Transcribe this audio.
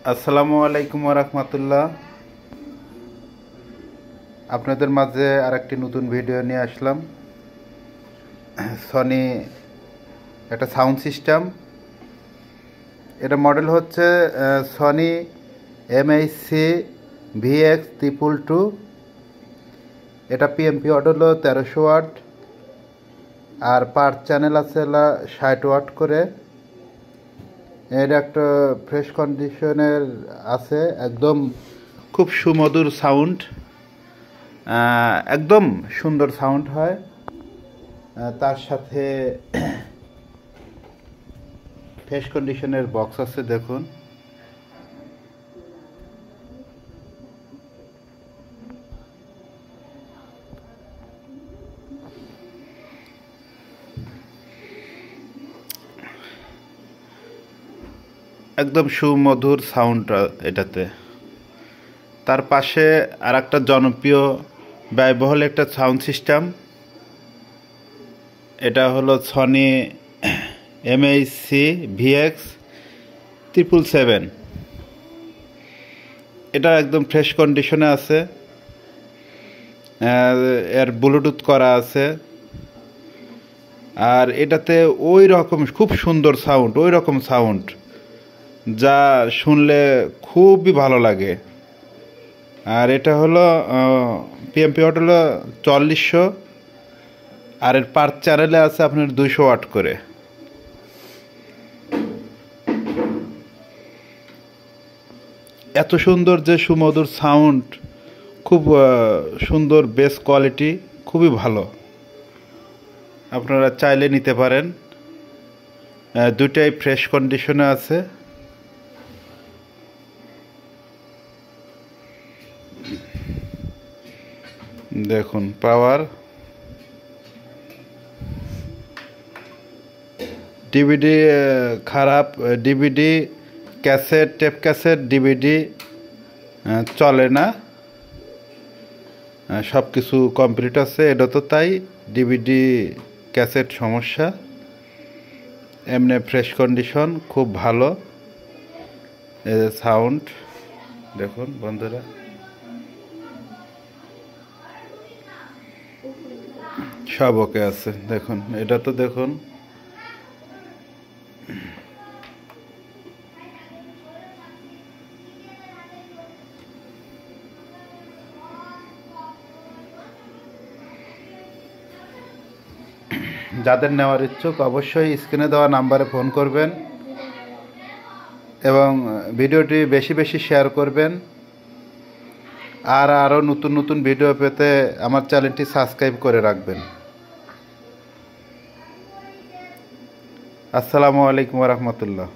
আসসালামু আলাইকুম রাহমাতুল্লাহ। আপনাদের মাঝে আরেকটি নতুন ভিডিও নিয়ে আসলাম। সনি একটা সাউন্ড সিস্টেম, এটা মডেল হচ্ছে সনি MHC VX222। এটা PMP ওয়াট হলো 1300 ওয়াট, আর পার চ্যানেল আছে 60 ওয়াট করে। এর একটা ফ্রেশ কন্ডিশনের আছে, একদম খুব সুমধুর সাউন্ড, একদম সুন্দর সাউন্ড হয়। তার সাথে ফ্রেশ কন্ডিশনের বক্স আছে, দেখুন। একদম সুমধুর সাউন্ড এটাতে। তার পাশে আর একটা জনপ্রিয় ব্যয়বহুল একটা সাউন্ড সিস্টেম, এটা হলো সনি MHC VX777। এটা একদম ফ্রেশ কন্ডিশনে আছে, এর ব্লুটুথ করা আছে, আর এটাতে ওই রকম খুব সুন্দর সাউন্ড, ওই রকম সাউন্ড যা শুনলে খুবই ভালো লাগে। আর এটা হলো PMP ওয়াট হলো 4400, আর এর পার চ্যানেলে আছে আপনার 200 ওয়াট করে। এত সুন্দর যে সুমধুর সাউন্ড, খুব সুন্দর বেস কোয়ালিটি, খুবই ভালো। আপনারা চাইলে নিতে পারেন। দুটাই ফ্রেশ কন্ডিশনে আছে। দেখুন পাওয়ার, ডিভিডি খারাপ, DVD cassette, tape cassette, DVD চলে না, সব কিছু কমপ্লিট আছে। এটা তো তাই, ডিভিডি ক্যাসেট সমস্যা, এমনি ফ্রেশ কন্ডিশন, খুব ভালো সাউন্ড। দেখুন বন্ধুরা, সব ওকে আছে। দেখুন এটা তো দেখুন, যাদের নেওয়ার ইচ্ছুক অবশ্যই স্ক্রিনে দেওয়া নাম্বারে ফোন করবেন এবং ভিডিওটি বেশি বেশি শেয়ার করবেন। আর আরও নতুন নতুন ভিডিও পেতে আমার চ্যানেলটি সাবস্ক্রাইব করে রাখবেন। আসসালামু আলাইকুম রাহমাতুল্লাহ।